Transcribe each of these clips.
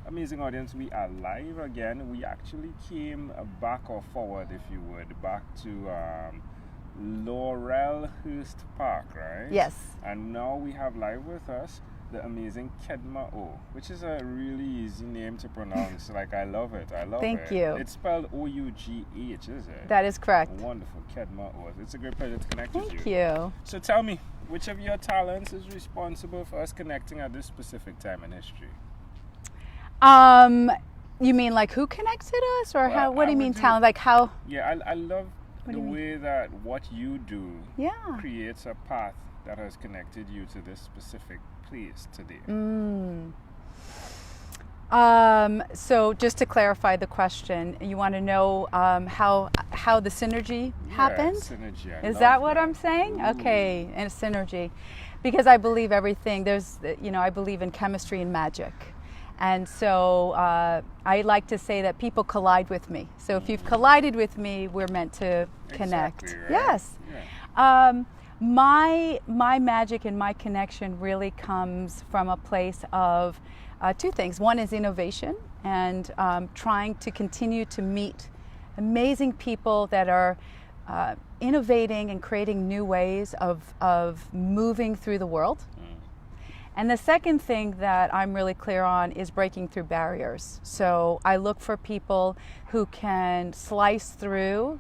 Amazing audience, we are live again. We actually came back or forward, if you would, back to Laurelhurst Park, right? Yes. And now we have live with us the amazing Kedma Ough, which is a really easy name to pronounce. Like, I love it. I love it. Thank you. It's spelled Ough, is it? That is correct. Wonderful. Kedma Ough. It's a great pleasure to connect with you. Thank you. So tell me, which of your talents is responsible for us connecting at this specific time in history? You mean like who connected us, or Well, how? What do you mean do- talent? Like how? Yeah, I love What the do you mean? way that what you do Yeah. creates a path that has connected you to this specific place today. So just to clarify the question, you want to know how the synergy happens? Yeah, synergy. I Is love that what I'm saying? Ooh. Okay, and synergy, because I believe everything. I believe in chemistry and magic, and so I like to say that people collide with me. So if you've collided with me, we're meant to connect. Exactly, right? Yes. Yeah. My magic and my connection really comes from a place of two things. One is innovation and trying to continue to meet amazing people that are innovating and creating new ways of moving through the world. And the second thing that I'm really clear on is breaking through barriers. So I look for people who can slice through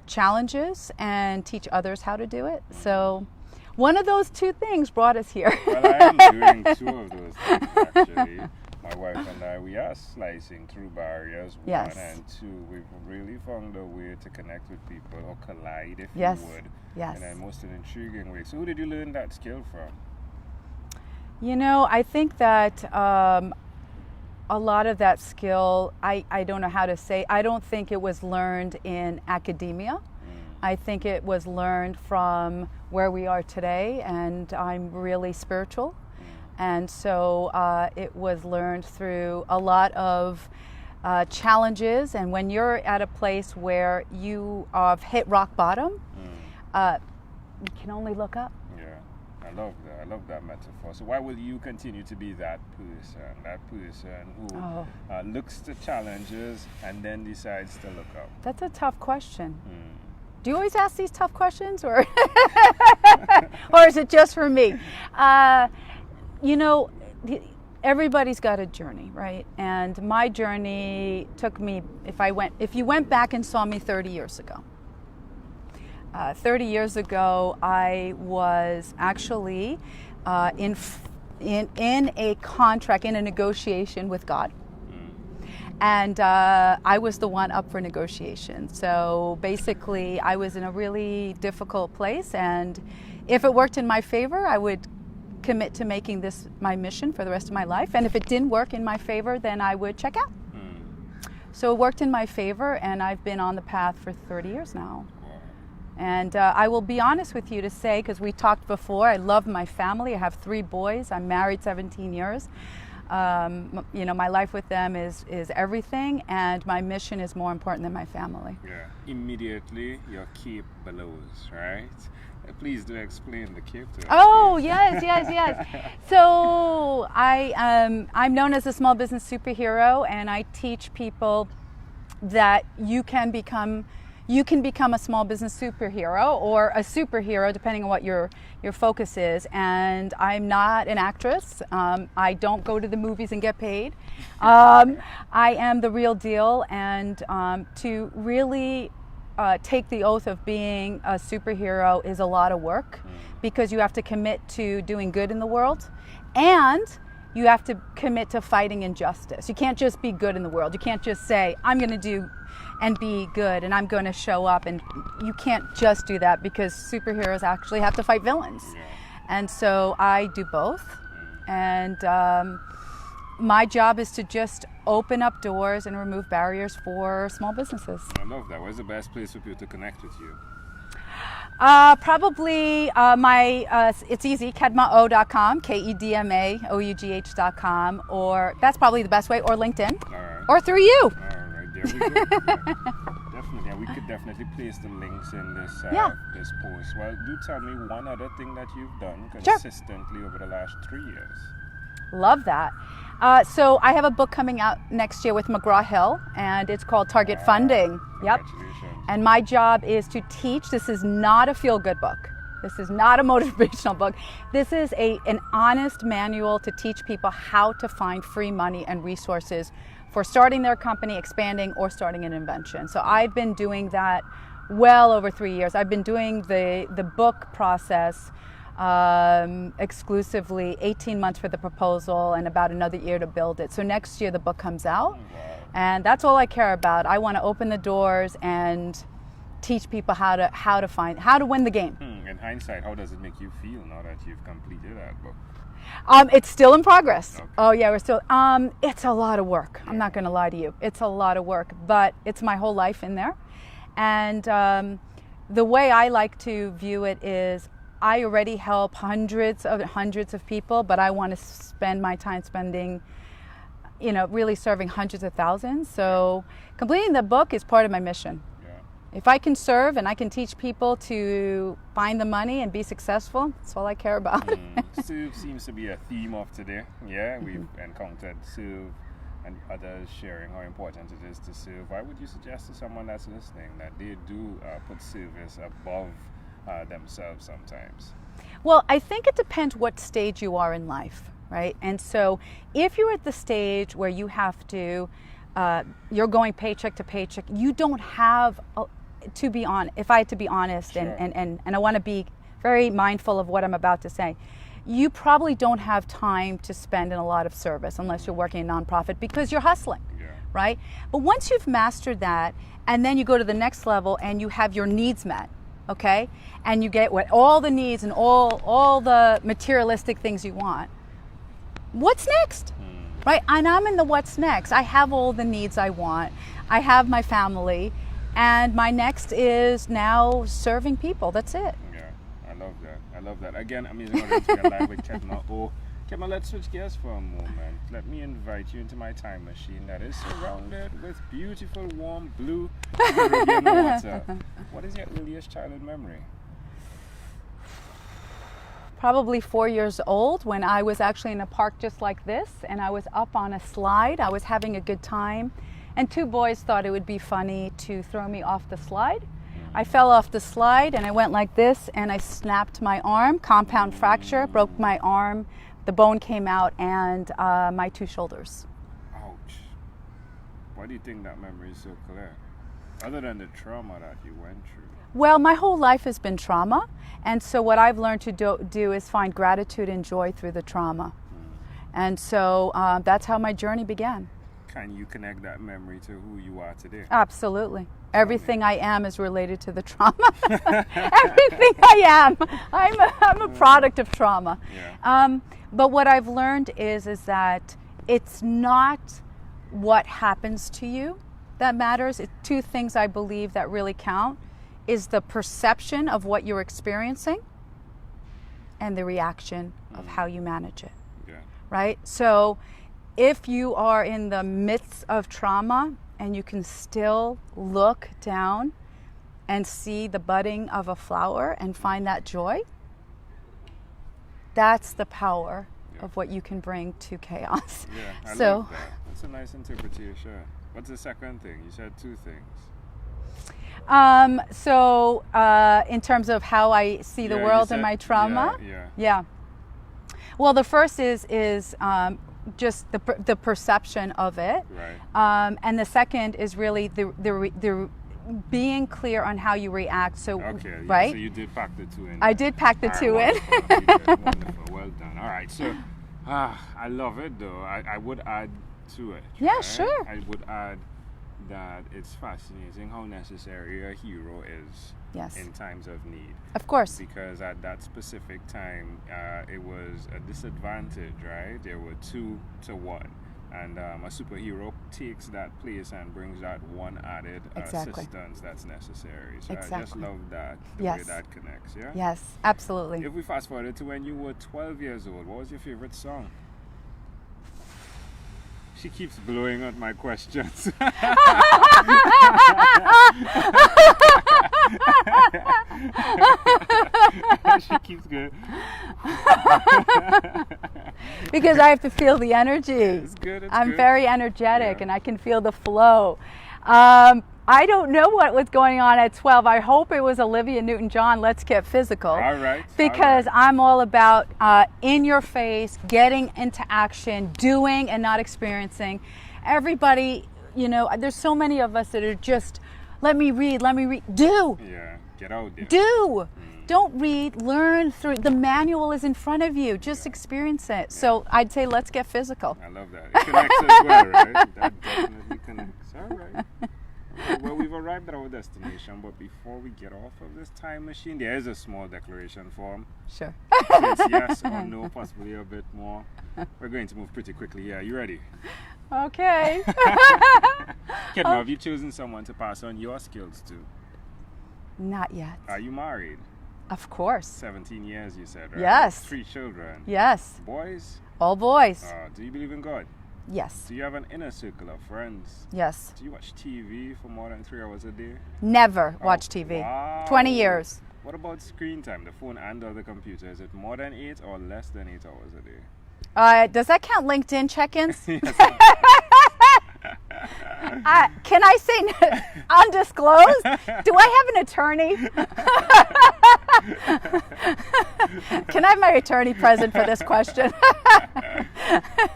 challenges and teach others how to do it. So one of those two things brought us here. Well, I am doing two of those things, actually. My wife and I, we are slicing through barriers, Yes. one, and two, we've really found a way to connect with people, or collide, if Yes. you would, Yes. in a most intriguing way. So who did you learn that skill from? You know, I think that a lot of that skill, I don't know how to say, I don't think it was learned in academia. I think it was learned from where we are today, and I'm really spiritual. And so it was learned through a lot of challenges, and when you're at a place where you have hit rock bottom, you can only look up. Yeah, I love that. I love that metaphor. So why will you continue to be that person who looks to challenges and then decides to look up? That's a tough question. Do you always ask these tough questions, or or is it just for me? You know, everybody's got a journey, right? And my journey took me, if you went back and saw me 30 years ago. 30 years ago, I was actually in a contract, in a negotiation with God. And I was the one up for negotiation. So basically, I was in a really difficult place. And if it worked in my favor, I would commit to making this my mission for the rest of my life. And if it didn't work in my favor, then I would check out. So it worked in my favor, and I've been on the path for 30 years now. And I will be honest with you to say, because we talked before, I love my family. I have 3 boys. I'm married 17 years. You know, my life with them is everything, and my mission is more important than my family. Yeah. Immediately, your cape blows, right? Please do explain the cape to us. Oh, please. yes. So I'm known as a small business superhero, and I teach people that you can become a small business superhero, or a superhero, depending on what your focus is. And I'm not an actress. I don't go to the movies and get paid. I am the real deal. And to really take the oath of being a superhero is a lot of work, because you have to commit to doing good in the world, and you have to commit to fighting injustice. You can't just be good in the world. You can't just say, I'm going to do and be good, and I'm going to show up. And you can't just do that, because superheroes actually have to fight villains. And so I do both. And my job is to just open up doors and remove barriers for small businesses. I love that. Where's the best place for people to connect with you? Probably it's easy, KedmaOugh.com, KedmaOugh.com, or that's probably the best way, or LinkedIn, All right. or through you. All right, there we go. Definitely, and we could definitely place the links in this this post. Well, do tell me one other thing that you've done consistently over the last 3 years. Love that. So I have a book coming out next year with McGraw-Hill, and it's called Target Funding. Yep. And my job is to teach. This is not a feel-good book. This is not a motivational book. This is an honest manual to teach people how to find free money and resources for starting their company, expanding, or starting an invention. So I've been doing that well over 3 years. I've been doing the book process exclusively, 18 months for the proposal and about another year to build it. So next year the book comes out, and that's all I care about. I want to open the doors and teach people how to win the game. In hindsight, how does it make you feel now that you've completed that book? It's still in progress. Okay. Oh yeah, we're still. It's a lot of work. I'm not going to lie to you. It's a lot of work, but it's my whole life in there. And the way I like to view it is, I already help hundreds of people, but I want to spend my time really serving hundreds of thousands. So completing the book is part of my mission. If I can serve and I can teach people to find the money and be successful, that's all I care about. Serve seems to be a theme of today. Yeah, we've encountered serve and others sharing how important it is to serve. Why would you suggest to someone that's listening that they do put service above themselves sometimes? Well, I think it depends what stage you are in life, right? And so if you're at the stage where you have to, you're going paycheck to paycheck, you don't have... to be honest, if I had to be honest, sure. and I want to be very mindful of what I'm about to say, you probably don't have time to spend in a lot of service unless you're working a nonprofit because you're hustling, right? But once you've mastered that, and then you go to the next level and you have your needs met, okay? And you get all the needs and all the materialistic things you want. What's next? Right? And I'm in the what's next. I have all the needs I want. I have my family. And my next is now serving people. That's it. Yeah, I love that. Again, amazing audience. We are live with Kedma Ough. Kedma, let's switch gears for a moment. Let me invite you into my time machine that is surrounded with beautiful, warm, blue Caribbean water. What is your earliest childhood memory? Probably 4 years old, when I was actually in a park just like this, and I was up on a slide. I was having a good time. And two boys thought it would be funny to throw me off the slide. I fell off the slide and I went like this and I snapped my arm, compound fracture, broke my arm, the bone came out, and my two shoulders. Ouch. Why do you think that memory is so clear? Other than the trauma that you went through. Well, my whole life has been trauma. And so what I've learned to do is find gratitude and joy through the trauma. And so that's how my journey began. Can you connect that memory to who you are today? Absolutely. Everything I am is related to the trauma. Everything I am. I'm a product of trauma. Yeah. But what I've learned is that it's not what happens to you that matters. It's two things I believe that really count is the perception of what you're experiencing and the reaction of how you manage it. Yeah. Right? So if you are in the midst of trauma and you can still look down and see the budding of a flower and find that joy, that's the power of what you can bring to chaos. Yeah, I love that. That's a nice interpretation. What's the second thing? You said two things. In terms of how I see the world and my trauma, Well, the first is just the perception of it, right. And the second is really the being clear on how you react. So, okay, right? So you did pack the two in. I did pack the two in. Wonderful, well done. All right, so I love it though. I would add to it. Yeah, right? sure. I would add that it's fascinating how necessary a hero is. Yes. In times of need. Of course. Because at that specific time, it was a disadvantage, right? There were 2 to 1. And a superhero takes that place and brings that one added assistance that's necessary. So I just love that, the way that connects, yeah? Yes, absolutely. If we fast forward to when you were 12 years old, what was your favorite song? She keeps blowing out my questions. She keeps going. Because I have to feel the energy. It's good. I'm good. very energetic, Yeah. and I can feel the flow. I don't know what was going on at 12. I hope it was Olivia Newton-John, Let's Get Physical. All right. Because all right. I'm all about in your face, getting into action, doing and not experiencing. Everybody, you know, there's so many of us that are just, let me read, do. Yeah, get out there. Do. Don't read, learn through. The manual is in front of you. Just experience it. So I'd say let's get physical. I love that. It connects as well, right? That definitely connects. All right. Well, we've arrived at our destination, but before we get off of this time machine, there is a small declaration form. Sure. So it's yes or no, possibly a bit more. We're going to move pretty quickly. Yeah, you ready? Okay. Kedma, have you chosen someone to pass on your skills to? Not yet. Are you married? Of course. 17 years, you said, right? Yes. 3 children. Yes. Boys? All boys. Do you believe in God? Yes. Do you have an inner circle of friends? Yes. Do you watch TV for more than 3 hours a day? Never watch TV. Wow. 20 years. What about screen time, the phone and or the computer? Is it more than 8 or less than 8 hours a day? Does that count LinkedIn check-ins? Yes. Can I say undisclosed? Do I have an attorney? Can I have my attorney present for this question?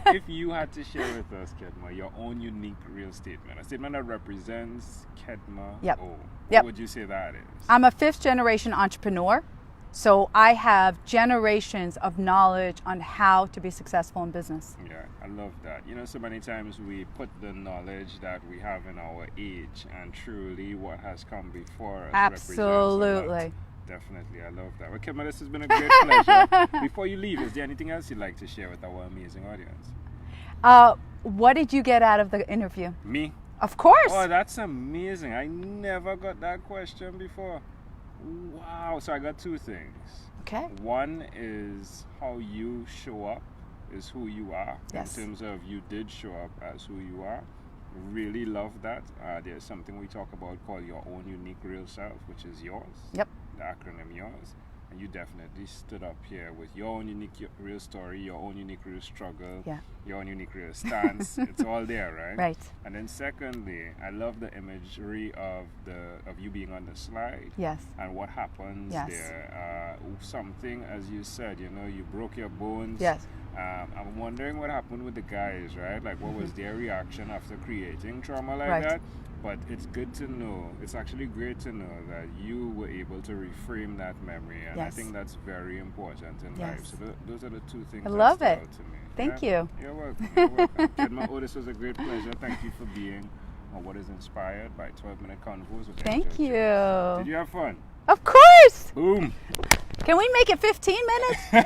If you had to share with us, Kedma, your own unique real statement, a statement that represents Kedma Ough, what would you say that is? I'm a 5th generation entrepreneur. So I have generations of knowledge on how to be successful in business. Yeah, I love that. You know, so many times we put the knowledge that we have in our age and truly what has come before us. Absolutely. Definitely, I love that. Well, Kedma, this has been a great pleasure. Before you leave, is there anything else you'd like to share with our amazing audience? What did you get out of the interview? Me? Of course. Oh, that's amazing. I never got that question before. Wow, so I got 2 things. Okay. One is how you show up is who you are. Yes. In terms of you did show up as who you are. Really love that. There's something we talk about called your own unique real self, which is yours. Yep. The acronym yours. And you definitely stood up here with your own unique real story, your own unique real struggle, your own unique real stance. It's all there, right? Right. And then secondly, I love the imagery of you being on the slide. Yes. And what happens there. Something, as you said, you know, you broke your bones. Yes. I'm wondering what happened with the guys, right? Like, what was their reaction after creating trauma like Right. that? But it's good to know, it's actually great to know that you were able to reframe that memory. And I think that's very important in life. So those are the 2 things I that love stood it. out to me. Thank you. You're welcome. You're welcome. Kedma Ough, this was a great pleasure. Thank you for being on What is Inspired by 12-minute Convos with Thank Angel. you. Did you have fun? Of course. Boom. Can we make it 15 minutes?